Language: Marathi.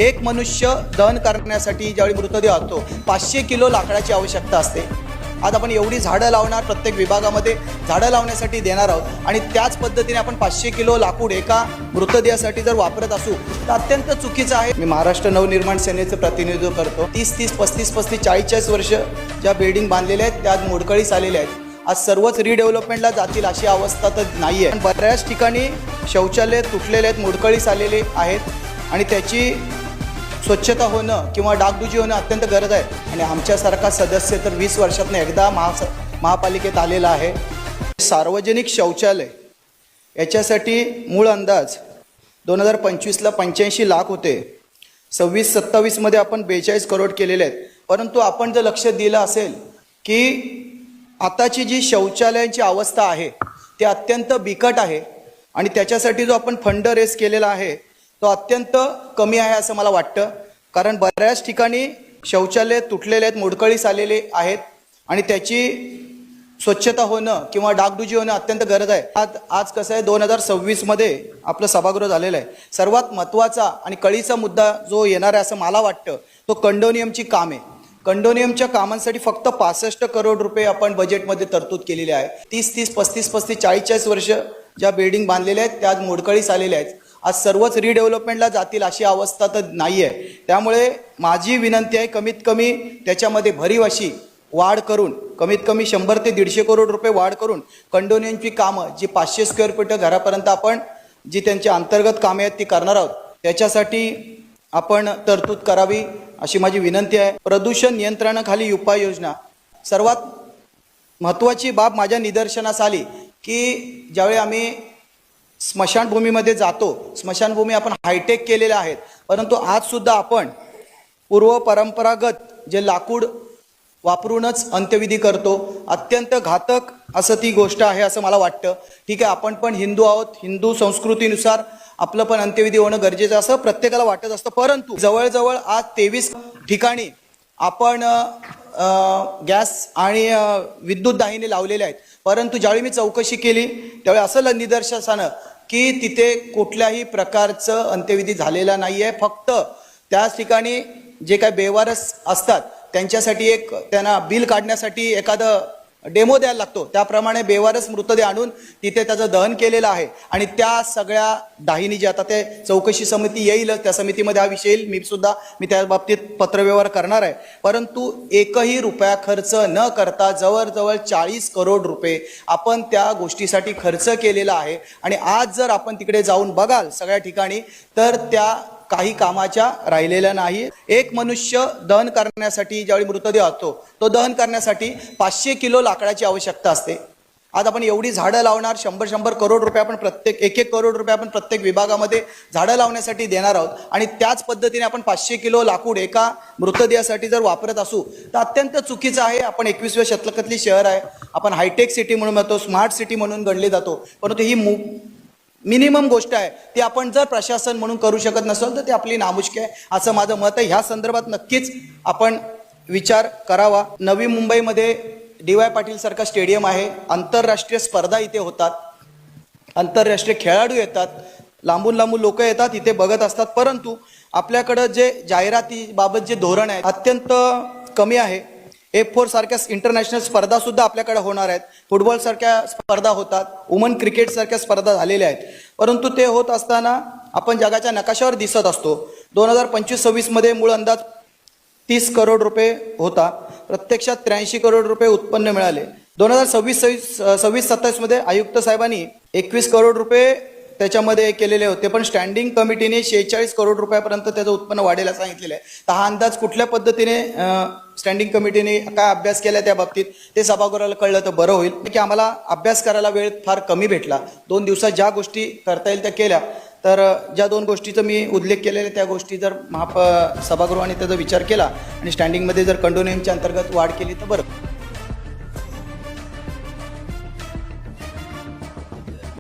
एक मनुष्य दहन करण्यासाठी ज्यावेळी मृतदेह असतो 500 किलो लाकडाची आवश्यकता असते। आज आपण एवढी झाडं लावणार, प्रत्येक विभागामध्ये झाडं लावण्यासाठी देणार आहोत आणि त्याच पद्धतीने आपण 500 किलो लाकूड एका मृतदेहासाठी जर वापरत असू तर अत्यंत चुकीचं आहे। मी महाराष्ट्र नवनिर्माण सेनेचं प्रतिनिधित्व करतो। 30-30, 35-35, 40-40 वर्ष ज्या बिल्डिंग बांधलेल्या आहेत त्या मोडकळीस आलेल्या आहेत। आज सर्वच रिडेव्हलपमेंटला जातील अशी अवस्था तर नाही आहे। बऱ्याच ठिकाणी शौचालय तुटलेले आहेत, मोडकळीस आलेले आहेत आणि त्याची स्वच्छता होणं किंवा डागडुजी होणं अत्यंत गरज आहे। आणि आमच्यासारखा सदस्य तर 20 वर्षातून एकदा महापालिकेत आलेला आहे। सार्वजनिक शौचालय याच्यासाठी मूळ अंदाज 2025ला 85 लाख होते। 26-27 मध्ये आपण 42 करोड केलेले आहेत। परंतु आपण जर लक्ष दिलं असेल की आताची जी शौचालयांची अवस्था आहे ती अत्यंत बिकट आहे आणि त्याच्यासाठी जो आपण फंड रेस केलेला आहे तो अत्यंत कमी आहे असं मला वाटतं। कारण बऱ्याच ठिकाणी शौचालय तुटलेले आहेत, मोडकळीस आलेले आहेत आणि त्याची स्वच्छता होणं किंवा डागडुजी होणं अत्यंत गरज आहे। आज कसं आहे, 2026 मध्ये आपलं सभागृह झालेलं आहे। सर्वात महत्त्वाचा आणि कळीचा मुद्दा जो येणार आहे असं मला वाटतं तो कंडोनियमची कामे। कंडोनियमच्या कामांसाठी फक्त 65 करोड रुपये आपण बजेटमध्ये तरतूद केलेली आहे। 30-30, 35-35, 40-40 वर्ष ज्या बिल्डिंग बांधलेल्या आहेत त्या मोडकळीस आलेल्या आहेत। आज सर्वच रिडेव्हलपमेंटला जातील अशी अवस्था तर नाही आहे। त्यामुळे माझी विनंती आहे, कमीत कमी त्याच्यामध्ये भरीव अशी वाढ करून कमीत कमी 100 ते 150 करोड रुपये वाढ करून कंडोनियमची कामं जी 500 स्क्वेअर फूट घरापर्यंत आपण जी त्यांची अंतर्गत कामे आहेत ती करणार आहोत त्याच्यासाठी आपण तरतूद करावी अशी माझी विनंती आहे। प्रदूषण नियंत्रणाखाली उपाययोजना सर्वात महत्त्वाची बाब माझ्या निदर्शनास आली की ज्यावेळी आम्ही स्मशानभूमीमध्ये जातो, स्मशानभूमी आपण हायटेक केलेल्या आहेत, परंतु आज सुद्धा आपण पूर्व परंपरागत जे लाकूड वापरूनच अंत्यविधी करतो। अत्यंत घातक असं ती गोष्ट आहे असं मला वाटतं। ठीक आहे, आपण पण हिंदू आहोत, हिंदू संस्कृतीनुसार आपलं पण अंत्यविधी होणं गरजेचं असं प्रत्येकाला वाटत असतं। परंतु जवळजवळ आज 23 ठिकाणी आपण गॅस आणि विद्युत दाहिनी लावलेले आहेत। परंतु ज्यावेळी मी चौकशी केली त्यावेळी असं निदर्शनास आलं की तिथे कुठल्याही प्रकारचं अंत्यविधी झालेला नाही आहे। फक्त त्याच ठिकाणी जे काही बेवारस असतात त्यांच्यासाठी त्यांना बिल काढण्यासाठी एखादं डेमो द्यायला लागतो, त्याप्रमाणे बेवारस मृतदेह आणून तिथे त्याचं दहन केलेलं आहे। आणि त्या सगळ्या दाहिनी जे आता ते चौकशी समिती येईल त्या समितीमध्ये हा विषय येईल, मी त्या बाबतीत पत्रव्यवहार करणार आहे। परंतु एकही रुपया खर्च न करता जवळजवळ 40 करोड रुपये आपण त्या गोष्टीसाठी खर्च केलेला आहे। आणि आज जर आपण तिकडे जाऊन बघाल सगळ्या ठिकाणी तर त्या काही कामाच्या राहिलेल्या नाही। एक मनुष्य दहन करण्यासाठी ज्यावेळी मृतदेह असतो तो दहन करण्यासाठी 500 किलो लाकडाची आवश्यकता असते। आज आपण एवढी झाडं लावणार, 100 करोड रुपये आपण प्रत्येक 1 करोड रुपये आपण प्रत्येक विभागामध्ये झाडं लावण्यासाठी देणार आहोत आणि त्याच पद्धतीने आपण 500 किलो लाकूड एका मृतदेहासाठी जर वापरत असू तर अत्यंत चुकीचं आहे। आपण 21व्या शतकातली शहर आहे, आपण हायटेक सिटी म्हणून म्हणतो, स्मार्ट सिटी म्हणून गणले जातो, परंतु ही मिनिमम गोष्ट आहे ती आपण जर प्रशासन म्हणून करू शकत नसेल तर ती आपली नामुष्की आहे असं माझं मत आहे। ह्या संदर्भात नक्कीच आपण विचार करावा। नवी मुंबईमध्ये DY पाटील सारखा स्टेडियम आहे, आंतरराष्ट्रीय स्पर्धा इथे होतात, आंतरराष्ट्रीय खेळाडू येतात, लांबून लांबून लोक येतात इथे बघत असतात। परंतु आपल्याकडं जे जाहिरातीबाबत जे धोरण आहे अत्यंत कमी आहे। F4 सारख्या इंटरनॅशनल स्पर्धा सुद्धा आपल्याकडे होणार आहेत, फुटबॉल सारख्या स्पर्धा होतात, वुमन क्रिकेट सारख्या स्पर्धा झालेल्या आहेत, परंतु ते होत असताना आपण जगाच्या नकाशावर दिसत असतो। 2025-26 मध्ये मूळ अंदाज 30 करोड रुपये होता, प्रत्यक्षात 83 करोड रुपये उत्पन्न मिळाले। 2026-27 मध्ये आयुक्त साहेबांनी 21 करोड रुपये त्याच्यामध्ये केलेले होते, पण स्टँडिंग कमिटीने 46 करोड रुपयापर्यंत त्याचं उत्पन्न वाढेल असं सांगितलेलं आहे। तर हा अंदाज कुठल्या पद्धतीने स्टँडिंग कमिटीने काय अभ्यास केला त्या बाबतीत ते सभागृहाला कळलं तर बरं होईल की आम्हाला अभ्यास करायला वेळ फार कमी भेटला। 2 दिवसात ज्या गोष्टी करता येईल त्या केल्या, तर ज्या 2 गोष्टीचा मी उल्लेख केलेला त्या गोष्टी जर सभागृहाने त्याचा विचार केला आणि स्टँडिंगमध्ये जर कंडोनियमच्या अंतर्गत वाढ केली तर बरं।